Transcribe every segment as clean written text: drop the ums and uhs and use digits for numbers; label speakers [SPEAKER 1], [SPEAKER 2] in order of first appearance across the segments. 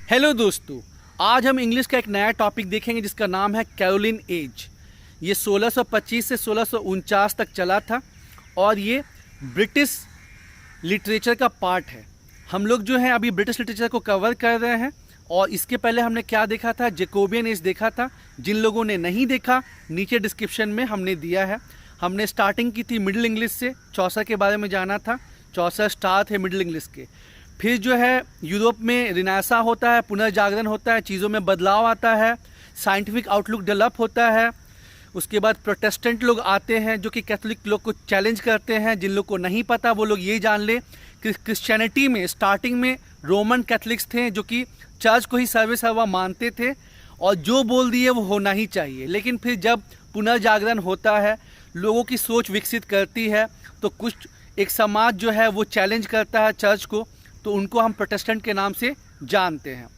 [SPEAKER 1] Hello दोस्तों, आज हम इंग्लिश का एक नया टॉपिक देखेंगे जिसका नाम है कैरोलिन एज। ये 1625 से 1649 तक चला था और ये ब्रिटिश लिटरेचर का पार्ट है। हम लोग जो है अभी ब्रिटिश लिटरेचर को कवर कर रहे हैं और इसके पहले हमने क्या देखा था, जैकोबियन एज देखा था। जिन लोगों ने नहीं देखा नीचे डिस्क्रिप्शन में हमने दिया है। हमने स्टार्टिंग की थी मिडिल इंग्लिश से, चौसर के बारे में जाना था। चौसर स्टार थे मिडिल इंग्लिश के। फिर जो है यूरोप में रिनासा होता है, पुनर्जागरण होता है, चीज़ों में बदलाव आता है, साइंटिफिक आउटलुक डेवलप होता है। उसके बाद प्रोटेस्टेंट लोग आते हैं जो कि कैथोलिक लोग को चैलेंज करते हैं। जिन लोग को नहीं पता वो लोग ये जान ले कि क्रिश्चियनिटी में स्टार्टिंग में रोमन कैथलिक्स थे जो कि चर्च को ही सर्वे सर्वा मानते थे और जो बोल दिए वो होना ही चाहिए। लेकिन फिर जब पुनर्जागरण होता है, लोगों की सोच विकसित करती है, तो कुछ एक समाज जो है वो चैलेंज करता है चर्च को, तो उनको हम प्रोटेस्टेंट के नाम से जानते हैं।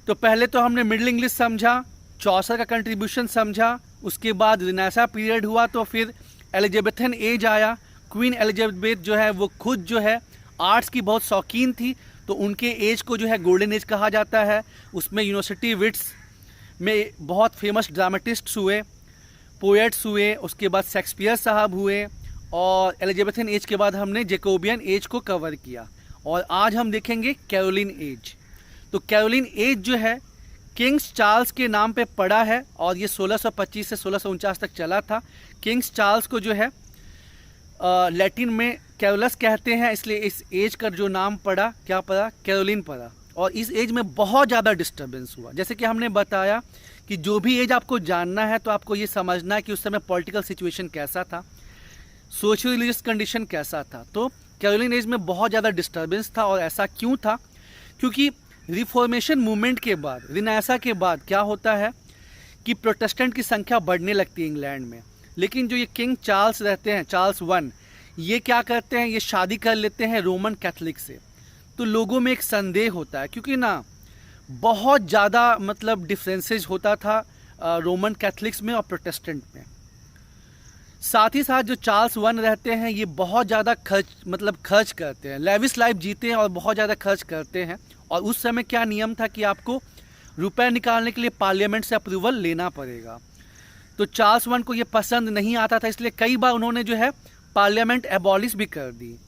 [SPEAKER 1] तो पहले तो हमने मिडिल इंग्लिश समझा, चौसर का कंट्रीब्यूशन समझा, उसके बाद रिनेसा पीरियड हुआ, तो फिर एलिजाबेथन एज आया। क्वीन एलिजाबेथ जो है वो खुद जो है आर्ट्स की बहुत शौकीन थी, तो उनके एज को जो है गोल्डन एज कहा जाता है। उसमें यूनिवर्सिटी विट्स में बहुत फेमस ड्रामेटिस्ट्स हुए, पोएट्स हुए, उसके बाद शेक्सपियर साहब हुए और एलिजाबेथन एज के बाद हमने जैकोबियन एज को कवर किया और आज हम देखेंगे कैरोलिन एज। तो कैरोलिन एज जो है किंग्स चार्ल्स के नाम पे पड़ा है और ये 1625 से 1649 तक चला था। किंग्स चार्ल्स को जो है लैटिन में कैरोलस कहते हैं, इसलिए इस एज का जो नाम पड़ा, क्या पड़ा, कैरोलिन पड़ा। और इस एज में बहुत ज़्यादा डिस्टर्बेंस हुआ। जैसे कि हमने बताया कि जो भी एज आपको जानना है तो आपको ये समझना है कि उस समय पॉलिटिकल सिचुएशन कैसा था, सोशल रिलीजियस कंडीशन कैसा था। तो कैरोलिन एज में बहुत ज़्यादा डिस्टर्बेंस था। और ऐसा क्यों था? क्योंकि रिफॉर्मेशन मूवमेंट के बाद, रिनासा के बाद क्या होता है कि प्रोटेस्टेंट की संख्या बढ़ने लगती है इंग्लैंड में। लेकिन जो ये किंग चार्ल्स रहते हैं, चार्ल्स वन, ये क्या करते हैं, ये शादी कर लेते हैं रोमन कैथलिक से। तो लोगों में एक संदेह होता है क्योंकि ना बहुत ज़्यादा मतलब डिफरेंसेस होता था रोमन कैथलिक्स में और प्रोटेस्टेंट में। साथ ही साथ जो चार्ल्स वन रहते हैं ये बहुत ज़्यादा खर्च करते हैं, लेविश लाइफ जीते हैं और बहुत ज़्यादा खर्च करते हैं। और उस समय क्या नियम था कि आपको रुपए निकालने के लिए पार्लियामेंट से अप्रूवल लेना पड़ेगा। तो चार्ल्स वन को ये पसंद नहीं आता था, इसलिए कई बार उन्होंने जो है पार्लियामेंट एबॉलिश भी कर दी।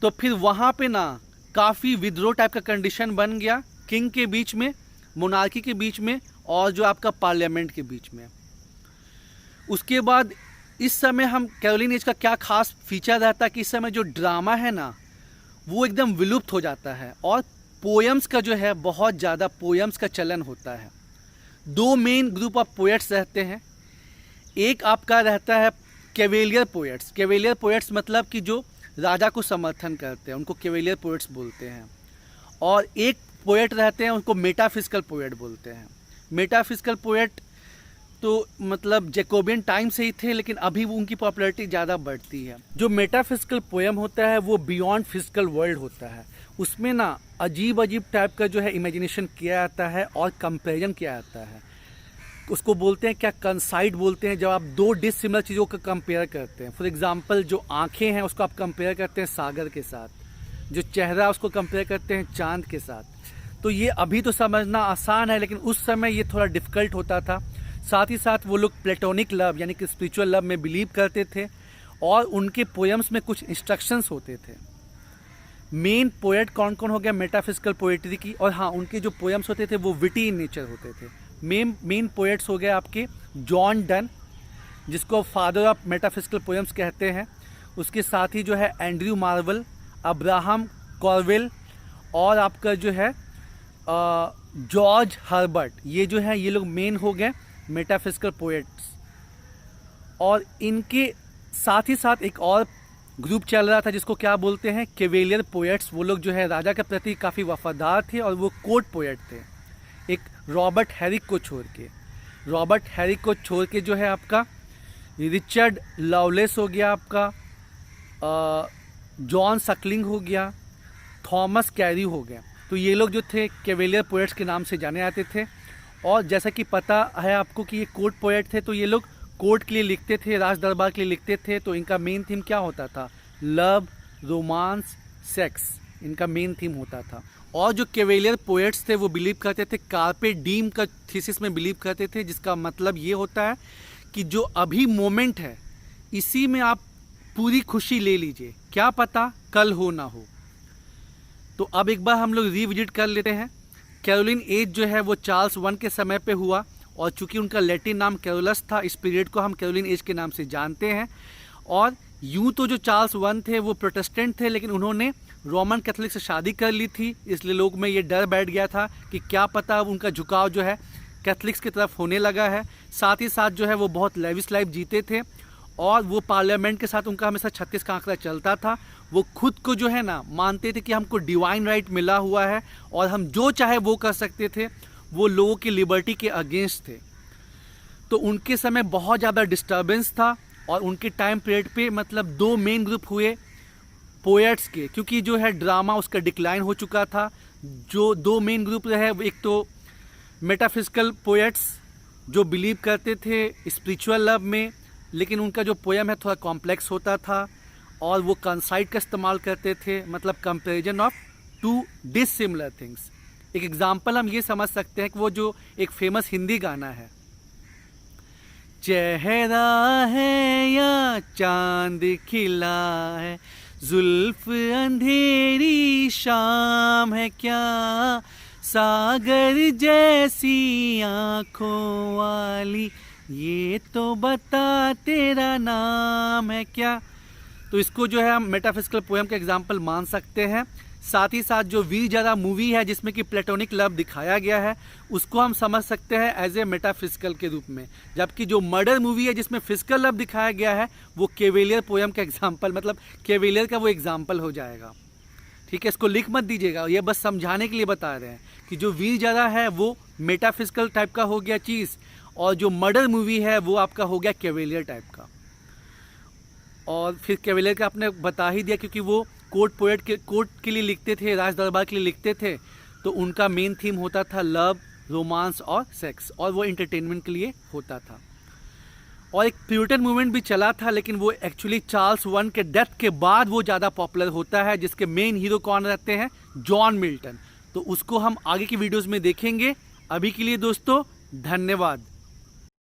[SPEAKER 1] तो फिर वहाँ पे ना काफ़ी विद्रोह टाइप का कंडीशन बन गया किंग के बीच में, मोनार्की के बीच में और जो आपका पार्लियामेंट के बीच में। उसके बाद इस समय हम कैरोलिन एज का क्या खास फीचर रहता है कि इस समय जो ड्रामा है ना वो एकदम विलुप्त हो जाता है और पोएम्स का जो है बहुत ज़्यादा पोएम्स का चलन होता है। दो मेन ग्रुप ऑफ पोएट्स रहते हैं। एक आपका रहता है कैवेलियर पोएट्स। कैवेलियर पोएट्स मतलब कि जो राजा को समर्थन करते हैं, उनको कैवेलियर पोएट्स बोलते हैं। और एक पोएट रहते हैं, उनको मेटाफिजिकल पोएट बोलते हैं। मेटाफिजिकल पोएट तो मतलब जैकोबियन टाइम से ही थे, लेकिन अभी वो उनकी पॉपुलैरिटी ज़्यादा बढ़ती है। जो मेटाफिजिकल पोएम होता है वो बियॉन्ड फिजिकल वर्ल्ड होता है। उसमें ना अजीब अजीब टाइप का जो है इमेजिनेशन किया जाता है और कंपेरिजन किया जाता है। उसको बोलते हैं क्या, कंसाइड बोलते हैं, जब आप दो डिसिमिलर चीज़ों को कंपेयर करते हैं। फॉर एग्जांपल जो आंखें हैं उसको आप कंपेयर करते हैं सागर के साथ, जो चेहरा उसको कंपेयर करते हैं चांद के साथ। तो ये अभी तो समझना आसान है, लेकिन उस समय ये थोड़ा डिफिकल्ट होता था। साथ ही साथ वो लोग प्लेटोनिक लव यानी कि स्पिरिचुअल लव में बिलीव करते थे और उनके पोएम्स में कुछ इंस्ट्रक्शंस होते थे। मेन पोएट कौन कौन हो गया मेटाफिजिकल पोएट्री की, और हाँ उनके जो पोएम्स होते थे वो विटी इन नेचर होते थे। मेन पोएट्स हो गए आपके जॉन डन, जिसको फादर ऑफ मेटाफिजिकल पोएम्स कहते हैं। उसके साथ ही जो है एंड्रयू मार्वल, अब्राहम कॉर्वेल और आपका जो है जॉर्ज हर्बर्ट, ये जो है ये लोग मेन हो गए मेटाफिजिकल पोएट्स। और इनके साथ ही साथ एक और ग्रुप चल रहा था जिसको क्या बोलते हैं, कैवेलियर पोएट्स। वो लोग जो है राजा के प्रति काफ़ी वफादार थे और वो कोर्ट पोएट थे। एक रॉबर्ट हैरिक को छोड़ के जो है आपका रिचर्ड लवलेस हो गया, आपका जॉन सकलिंग हो गया, थॉमस कैरी हो गया। तो ये लोग जो थे कैवेलियर पोएट्स के नाम से जाने जाते थे। और जैसा कि पता है आपको कि ये कोर्ट पोएट थे, तो ये लोग कोर्ट के लिए लिखते थे, राज दरबार के लिए लिखते थे। तो इनका मेन थीम क्या होता था, लव, रोमांस, सेक्स, इनका मेन थीम होता था। और जो कैवेलियर पोएट्स थे वो बिलीव करते थे, कार्पे डीम का थीसिस में बिलीव करते थे, जिसका मतलब ये होता है कि जो अभी मोमेंट है इसी में आप पूरी खुशी ले लीजिए, क्या पता कल हो ना हो। तो अब एक बार हम लोग रिविजिट कर लेते हैं। कैरोलिन एज जो है वो चार्ल्स वन के समय पे हुआ, और चूंकि उनका लैटिन नाम कैरोलस था, इस पीरियड को हम कैरोलिन एज के नाम से जानते हैं। और यूँ तो जो चार्ल्स वन थे वो प्रोटेस्टेंट थे, लेकिन उन्होंने रोमन कैथोलिक से शादी कर ली थी, इसलिए लोग में ये डर बैठ गया था कि क्या पता उनका झुकाव जो है कैथलिक्स की तरफ होने लगा है। साथ ही साथ जो है वो बहुत लेविश लाइफ जीते थे, और वो पार्लियामेंट के साथ उनका हमेशा 36 का आंकड़ा चलता था। वो खुद को जो है ना मानते थे कि हमको डिवाइन राइट मिला हुआ है और हम जो चाहे वो कर सकते थे, वो लोगों की लिबर्टी के अगेंस्ट थे। तो उनके समय बहुत ज़्यादा डिस्टर्बेंस था, और उनके टाइम पीरियड पे मतलब दो मेन ग्रुप हुए पोएट्स के, क्योंकि जो है ड्रामा उसका डिक्लाइन हो चुका था। जो दो मेन ग्रुप रहे, एक तो मेटाफिजिकल पोएट्स जो बिलीव करते थे स्पिरिचुअल लव में, लेकिन उनका जो पोएम है थोड़ा कॉम्प्लेक्स होता था, और वो कंसाइड का इस्तेमाल करते थे, मतलब comparison of to dissimilar things. एक एग्जांपल हम ये समझ सकते हैं कि वो जो एक फेमस हिंदी गाना है, चेहरा है या चांद खिला है, जुल्फ अंधेरी शाम है क्या, सागर जैसी आंखों वाली, ये तो बता तेरा नाम है क्या। तो इसको जो है हम मेटाफिजिकल पोएम का एग्जाम्पल मान सकते हैं। साथ ही साथ जो वीर ज़ारा मूवी है जिसमें कि प्लेटोनिक लव दिखाया गया है, उसको हम समझ सकते हैं एज ए मेटाफिजिकल के रूप में। जबकि जो मर्डर मूवी है जिसमें फिजिकल लव दिखाया गया है, वो कैवेलियर पोएम का एग्जाम्पल, मतलब कैवेलियर का वो एग्जाम्पल हो जाएगा। ठीक है, इसको लिख मत दीजिएगा, ये बस समझाने के लिए बता रहे हैं कि जो वीर ज़ारा है वो मेटाफिजिकल टाइप का हो गया चीज़, और जो मर्डर मूवी है वो आपका हो गया कैवेलियर टाइप का। और फिर कैवेलियर का आपने बता ही दिया, क्योंकि वो कोर्ट के लिए लिखते थे, राज दरबार के लिए लिखते थे, तो उनका मेन थीम होता था लव, रोमांस और सेक्स, और वो एंटरटेनमेंट के लिए होता था। और एक प्यूरिटन मूवमेंट भी चला था, लेकिन वो एक्चुअली चार्ल्स वन के डेथ के बाद वो ज़्यादा पॉपुलर होता है, जिसके मेन हीरो कौन रहते हैं, जॉन मिल्टन। तो उसको हम आगे की वीडियोज़ में देखेंगे। अभी के लिए दोस्तों धन्यवाद।